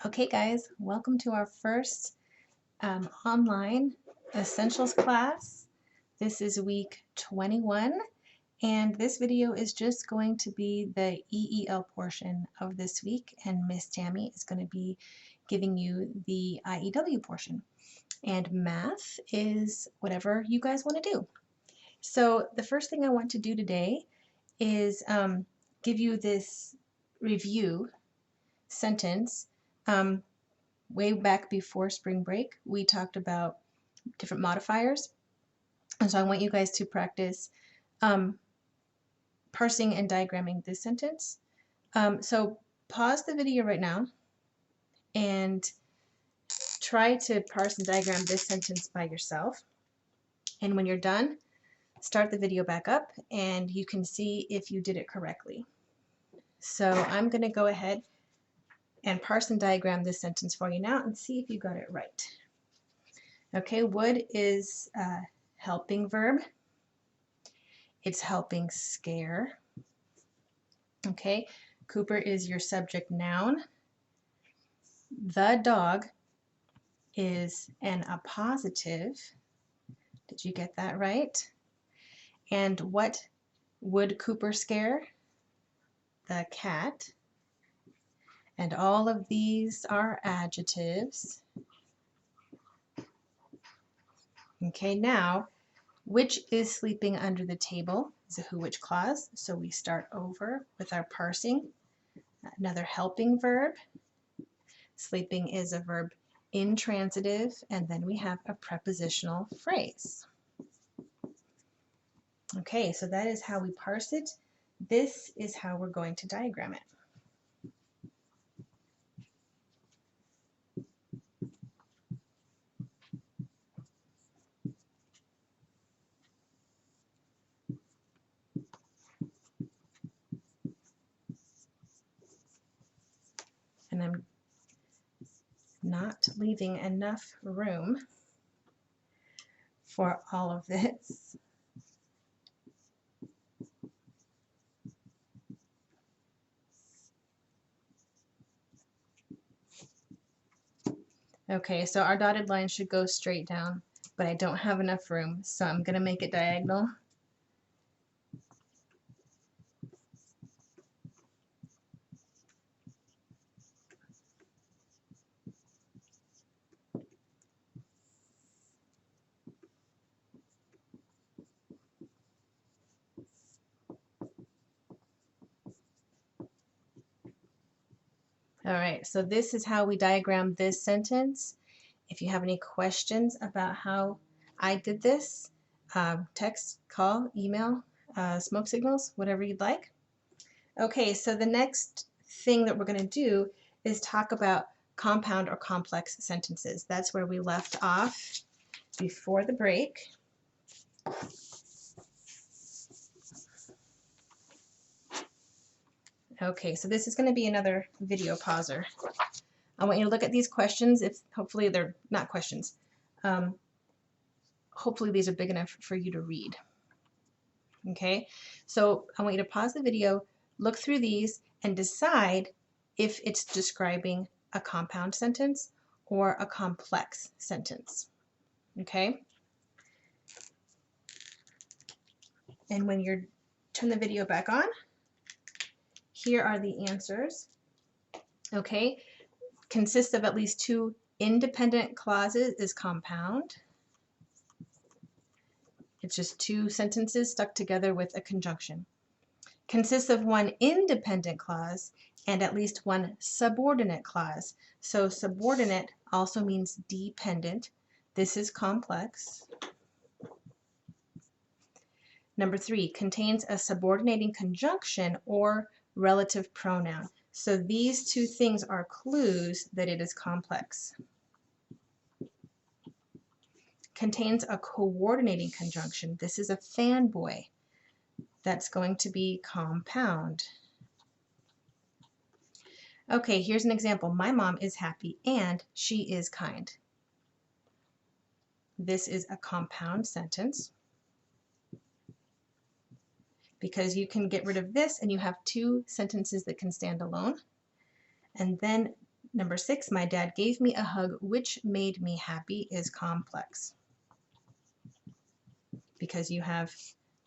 Okay guys, welcome to our first online essentials class. This is week 21 and this video is just going to be the EEL portion of this week, and Miss Tammy is going to be giving you the IEW portion, and math is whatever you guys want to do. So the first thing I want to do today is give you this review sentence. Way back before spring break, we talked about different modifiers, and so I want you guys to practice parsing and diagramming this sentence. So pause the video right now and try to parse and diagram this sentence by yourself, and when you're done, start the video back up and you can see if you did it correctly. So I'm going to go ahead and parse and diagram this sentence for you now and see if you got it right. Okay, would is a helping verb. It's helping scare. Okay, Cooper is your subject noun. The dog is an appositive. Did you get that right? And what would Cooper scare? The cat. And all of these are adjectives. Okay, now, which is sleeping under the table is a who-which clause, so we start over with our parsing. Another helping verb. Sleeping is a verb intransitive, and then we have a prepositional phrase. Okay, so that is how we parse it. This is how we're going to diagram it. And I'm not leaving enough room for all of this. Okay, so our dotted line should go straight down, but I don't have enough room, so I'm going to make it diagonal. All right, so this is how we diagram this sentence. If you have any questions about how I did this, text, call, email, smoke signals, whatever you'd like. Okay, so the next thing that we're going to do is talk about compound or complex sentences. That's where we left off before the break. Okay, so this is going to be another video pauser. I want you to look at these questions. If hopefully they're not questions. Hopefully these are big enough for you to read. Okay, so I want you to pause the video, look through these, and decide if it's describing a compound sentence or a complex sentence. Okay, and when you turn the video back on, here are the answers. Okay, consists of at least two independent clauses is compound. It's just two sentences stuck together with a conjunction. Consists of one independent clause and at least one subordinate clause. So subordinate also means dependent. This is complex. Number 3, contains a subordinating conjunction or relative pronoun. So these two things are clues that it is complex. Contains a coordinating conjunction. This is a fanboy. That's going to be compound. Okay, here's an example. My mom is happy and she is kind. This is a compound sentence because you can get rid of this and you have two sentences that can stand alone. And then Number 6, my dad gave me a hug which made me happy is complex because you have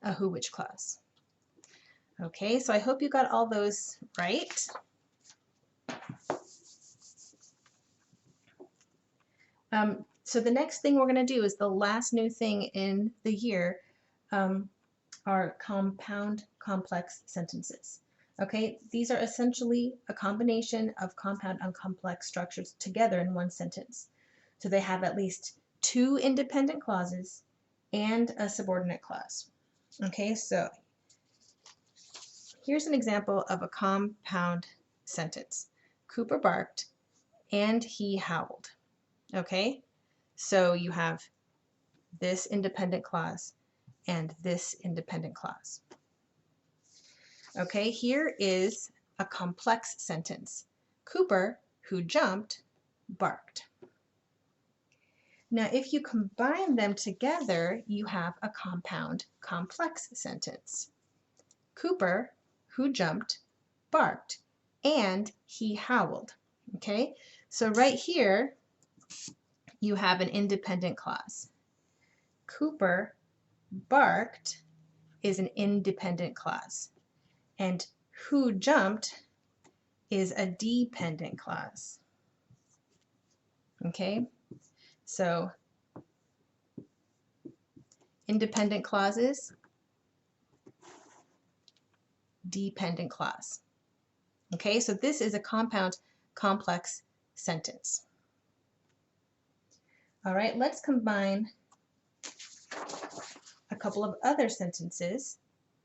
a who which clause. Okay, so I hope you got all those right. So the next thing we're going to do is the last new thing in the year are compound complex sentences. Okay, these are essentially a combination of compound and complex structures together in one sentence. So they have at least 2 independent clauses and a subordinate clause. Okay, so here's an example of a compound sentence. Cooper barked and he howled. Okay, so you have this independent clause and this independent clause. Okay, here is a complex sentence. Cooper, who jumped, barked. Now, if you combine them together, you have a compound complex sentence. Cooper, who jumped, barked, and he howled. Okay, so right here, you have an independent clause. Cooper barked is an independent clause. And who jumped is a dependent clause. Okay, so independent clauses, dependent clause. Okay, so this is a compound complex sentence. All right, let's combine a couple of other sentences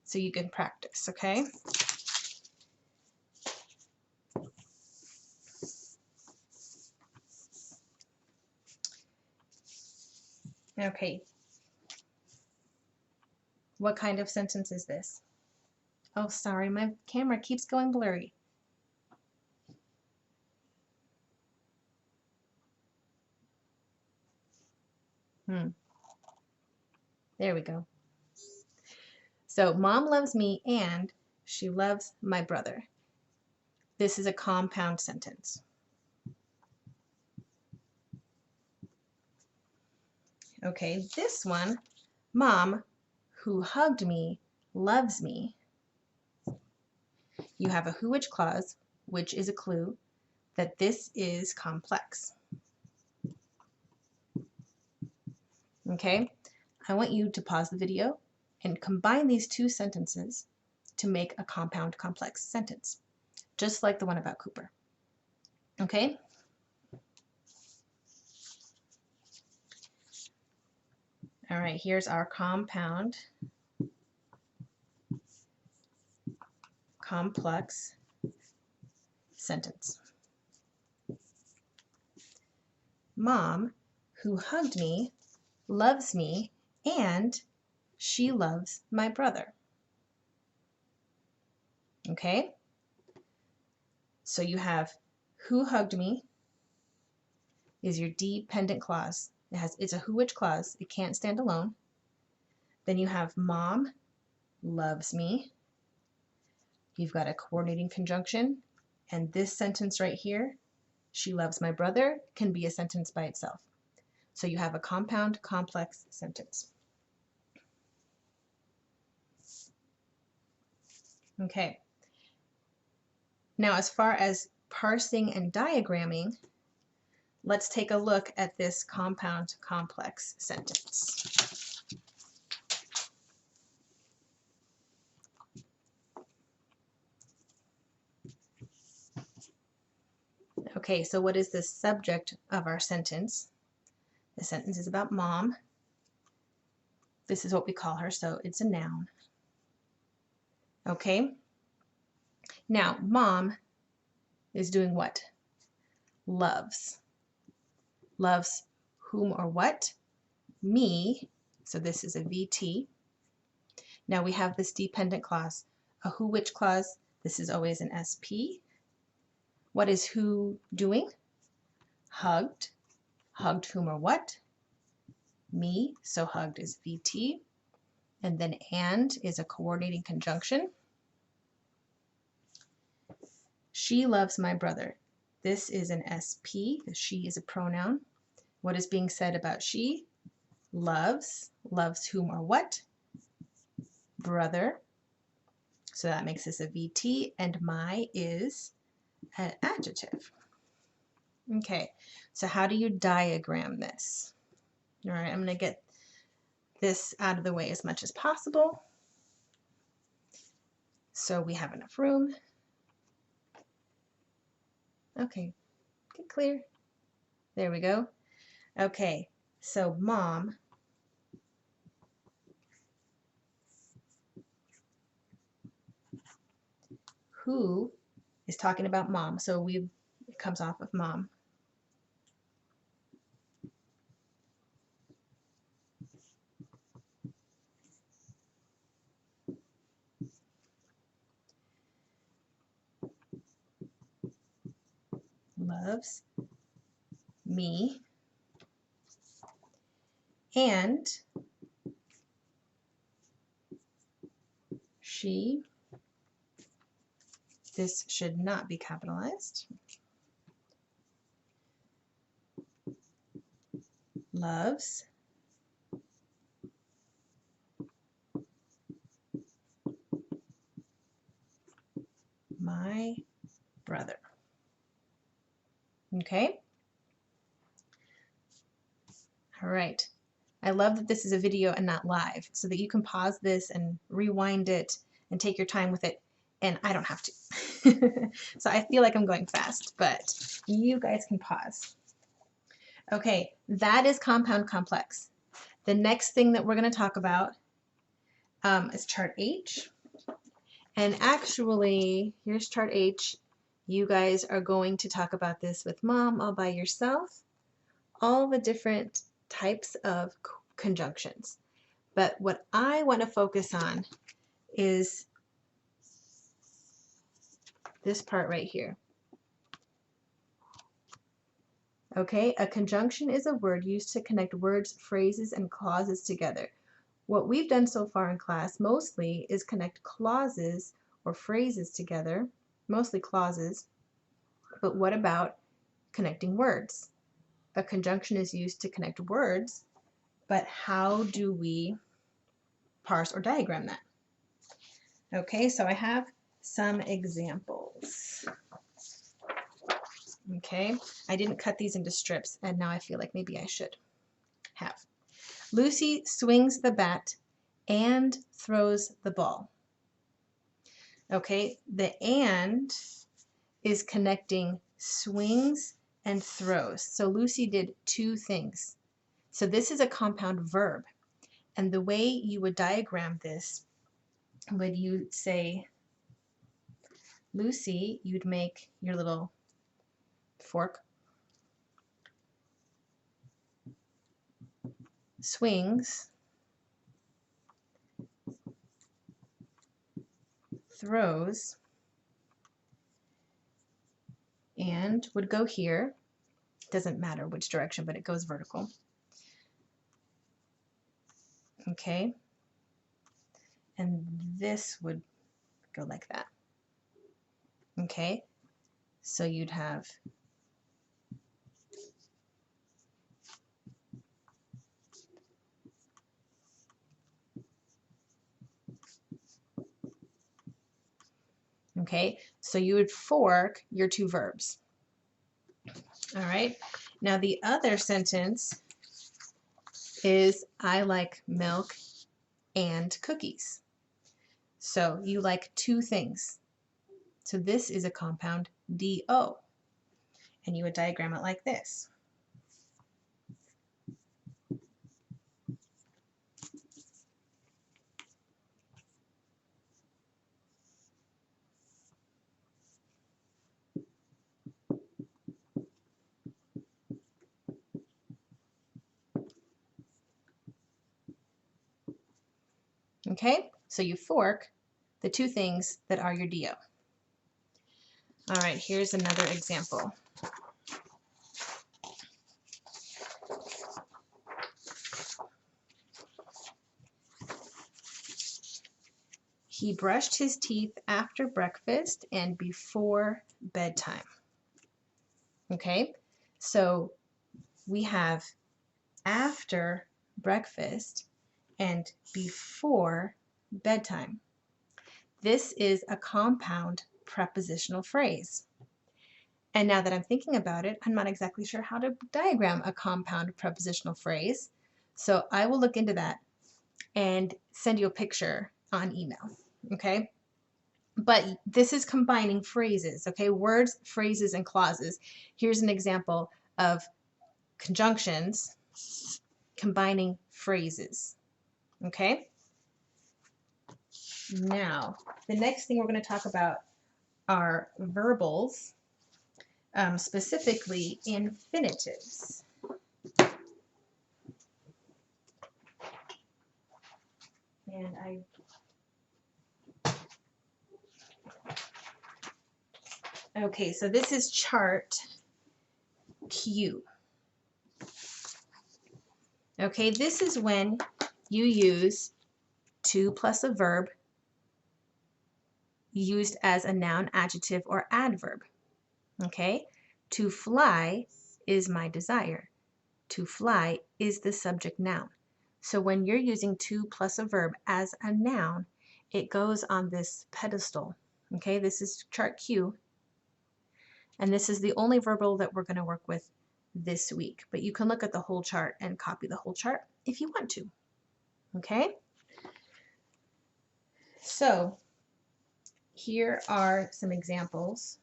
so you can practice, okay? Okay. What kind of sentence is this? Oh, sorry, my camera keeps going blurry. There we go. So, Mom loves me and she loves my brother. This is a compound sentence. Okay, this one, Mom, who hugged me, loves me. You have a who which clause, which is a clue that this is complex. Okay, I want you to pause the video and combine these 2 sentences to make a compound complex sentence, just like the one about Cooper. Okay? All right, here's our compound complex sentence. Mom, who hugged me, loves me, and she loves my brother. Okay? So you have who hugged me is your dependent clause. It's a who which clause. It can't stand alone. Then you have Mom loves me. You've got a coordinating conjunction. And this sentence right here, she loves my brother, can be a sentence by itself. So you have a compound complex sentence. Okay. Now, as far as parsing and diagramming, let's take a look at this compound complex sentence. Okay, so what is the subject of our sentence? The sentence is about Mom. This is what we call her, so it's a noun. Okay. Now, Mom is doing what? Loves. Loves whom or what? Me. So this is a VT. Now we have this dependent clause. A who which clause? This is always an SP. What is who doing? Hugged. Hugged whom or what? Me. So hugged is VT. And then and is a coordinating conjunction. She loves my brother. This is an SP, because she is a pronoun. What is being said about she? Loves. Loves whom or what? Brother. So that makes this a VT, and my is an adjective. Okay, so how do you diagram this? All right, I'm going to get this out of the way as much as possible so we have enough room. Okay, get clear. There we go. Okay, so mom. Who is talking about mom? So it comes off of mom. Loves me. And she, this should not be capitalized, loves my brother. Okay? All right. I love that this is a video and not live, so that you can pause this and rewind it and take your time with it, and I don't have to. So I feel like I'm going fast, but you guys can pause. Okay, that is compound complex. The next thing that we're going to talk about is chart H. And actually, here's chart H. You guys are going to talk about this with mom all by yourself, all the different types of conjunctions. But what I want to focus on is this part right here. Okay, a conjunction is a word used to connect words, phrases, and clauses together. What we've done so far in class mostly is connect clauses or phrases together, mostly clauses. But what about connecting words? A conjunction is used to connect words, but how do we parse or diagram that? Okay, so I have some examples. Okay, I didn't cut these into strips, and now I feel like maybe I should have. Lucy swings the bat and throws the ball. Okay, the and is connecting swings and throws. So Lucy did two things. So this is a compound verb. And the way you would diagram this, would you say, Lucy, you'd make your little fork, swings, throws, and would go here. Doesn't matter which direction, but it goes vertical. Okay. And this would go like that. Okay. So you'd have okay, so you would fork your two verbs. All right, now the other sentence is I like milk and cookies. So you like two things. So this is a compound DO. And you would diagram it like this. Okay, so you fork the two things that are your DO. All right, here's another example. He brushed his teeth after breakfast and before bedtime. Okay, so we have after breakfast and before bedtime. This is a compound prepositional phrase. And now that I'm thinking about it, I'm not exactly sure how to diagram a compound prepositional phrase. So I will look into that and send you a picture on email, okay? But this is combining phrases, okay? Words, phrases, and clauses. Here's an example of conjunctions combining phrases, okay? Now, the next thing we're going to talk about are verbals, specifically infinitives. And okay, so this is chart Q. Okay, this is when you use to plus a verb used as a noun, adjective, or adverb. Okay, to fly is my desire. To fly is the subject noun. So when you're using to plus a verb as a noun, it goes on this pedestal. Okay, this is chart Q, and this is the only verbal that we're going to work with this week. But you can look at the whole chart and copy the whole chart if you want to. Okay, so here are some examples.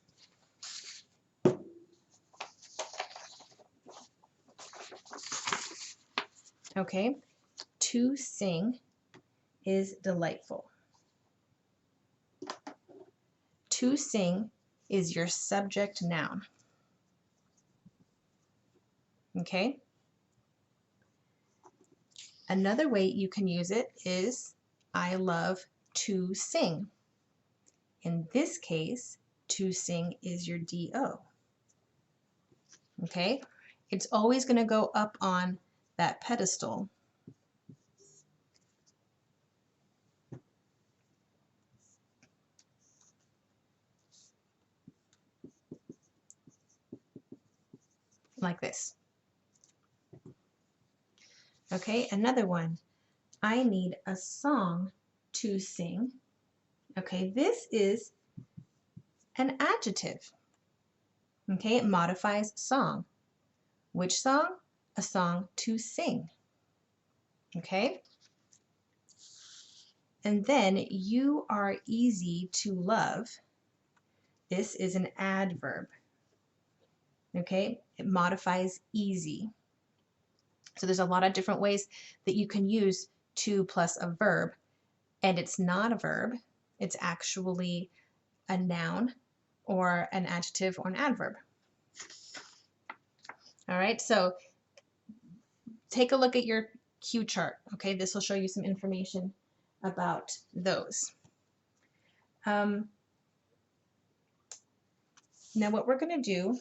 Okay, to sing is delightful. To sing is your subject noun. Okay? Another way you can use it is I love to sing. In this case, to sing is your DO. Okay? It's always going to go up on that pedestal. Like this. Okay, another one. I need a song to sing. Okay, this is an adjective. Okay, it modifies song. Which song? A song to sing. Okay? And then you are easy to love. This is an adverb. Okay? It modifies easy. So there's a lot of different ways that you can use to plus a verb, and it's not a verb. It's actually a noun or an adjective or an adverb. All right, so take a look at your Q chart. Okay, this will show you some information about those. Now what we're going to do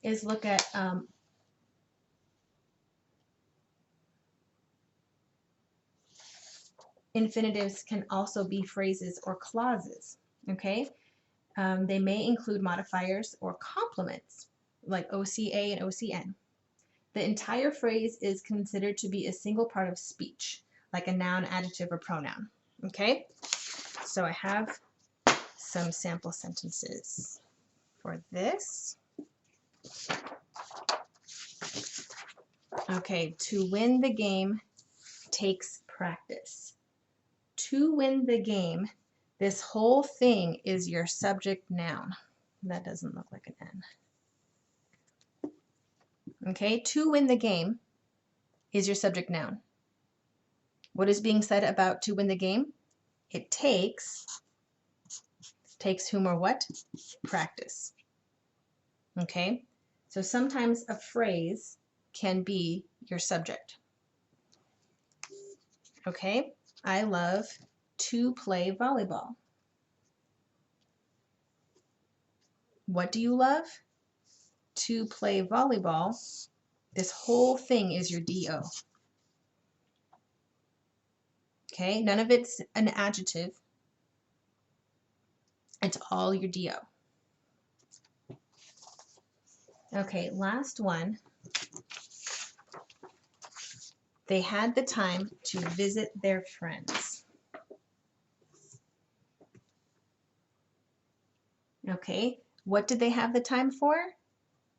is look at infinitives can also be phrases or clauses, okay? They may include modifiers or complements, like OCA and OCN. The entire phrase is considered to be a single part of speech, like a noun, adjective, or pronoun, okay? So I have some sample sentences for this. Okay, to win the game takes practice. To win the game, this whole thing is your subject noun. That doesn't look like an N. Okay, to win the game is your subject noun. What is being said about to win the game? It takes whom or what? Practice. Okay, so sometimes a phrase can be your subject. Okay, I love to play volleyball. What do you love? To play volleyball. This whole thing is your DO. Okay, none of it's an adjective. It's all your DO. Okay, last one. They had the time to visit their friends. Okay, what did they have the time for?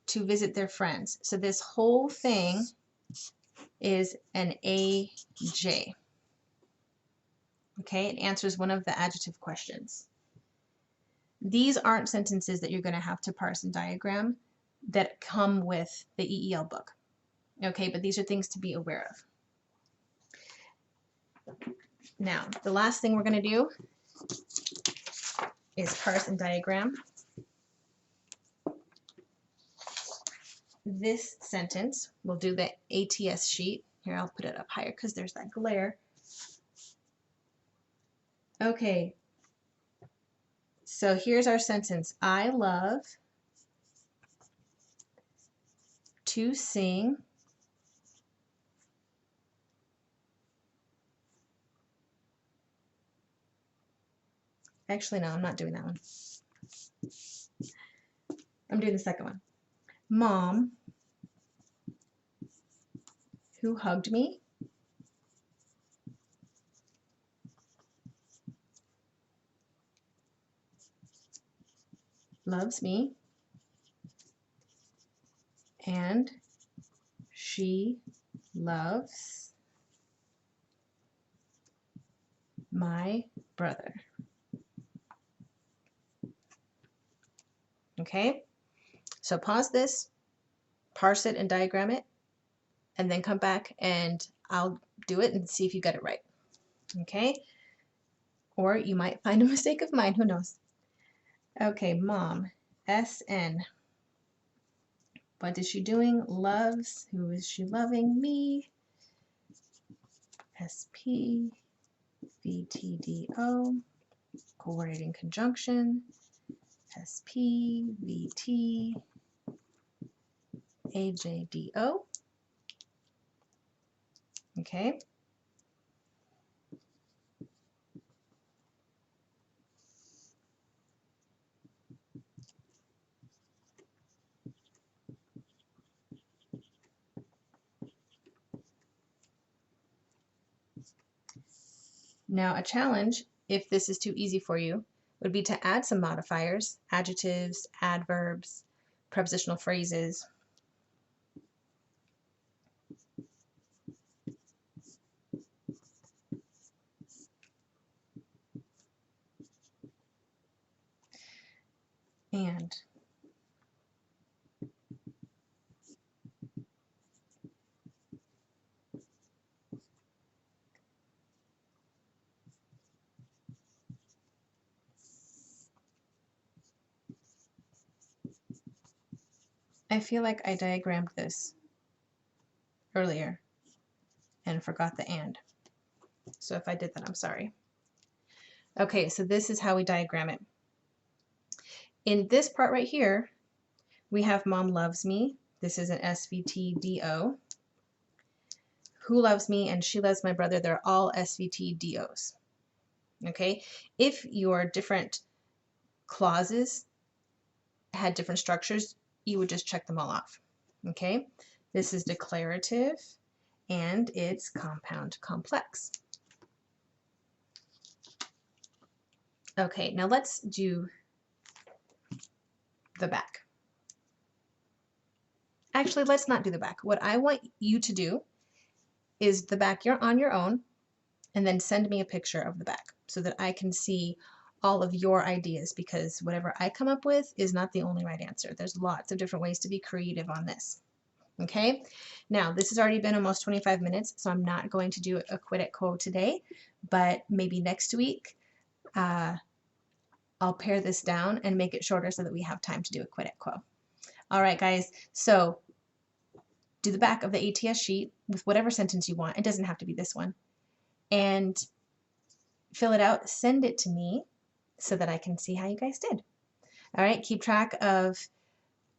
To visit their friends. So this whole thing is an AJ. Okay, it answers one of the adjective questions. These aren't sentences that you're going to have to parse and diagram that come with the EEL book. Okay, but these are things to be aware of. Now, the last thing we're going to do is parse and diagram this sentence. We'll do the ATS sheet. Here, I'll put it up higher because there's that glare. Okay, so here's our sentence. I love to sing Actually, no, I'm not doing that one. I'm doing the second one. Mom, who hugged me, loves me, and she loves my brother. Okay, so pause this, parse it and diagram it, and then come back and I'll do it and see if you got it right. Okay, or you might find a mistake of mine, who knows. Okay, mom, SN. What is she doing? Loves. Who is she loving? Me. SP, VTDO. Coordinating conjunction. SP, VT, AJDO. Okay. Now a challenge, if this is too easy for you, would be to add some modifiers, adjectives, adverbs, prepositional phrases. And I feel like I diagrammed this earlier and forgot the and. So if I did that, I'm sorry. Okay, so this is how we diagram it. In this part right here, we have mom loves me. This is an SVTDO. Who loves me and she loves my brother. They're all SVTDOs. Okay, if your different clauses had different structures, you would just check them all off. Okay, this is declarative and it's compound complex. Okay, now let's do the back. Actually, let's not do the back. What I want you to do is the back you're on your own, and then send me a picture of the back so that I can see all of your ideas, because whatever I come up with is not the only right answer. There's lots of different ways to be creative on this. Okay, now this has already been almost 25 minutes, so I'm not going to do a quit at quo today, but maybe next week I'll pare this down and make it shorter so that we have time to do a quit at quo. All right, guys, so do the back of the ATS sheet with whatever sentence you want. It doesn't have to be this one. And fill it out, send it to me so that I can see how you guys did. All right, keep track of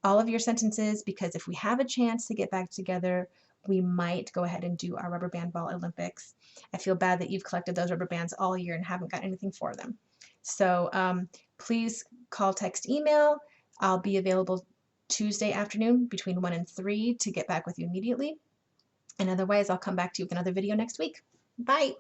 all of your sentences, because if we have a chance to get back together, we might go ahead and do our rubber band ball Olympics. I feel bad that you've collected those rubber bands all year and haven't got anything for them. So please call, text, email. I'll be available Tuesday afternoon between 1 and 3 to get back with you immediately. And otherwise, I'll come back to you with another video next week. Bye.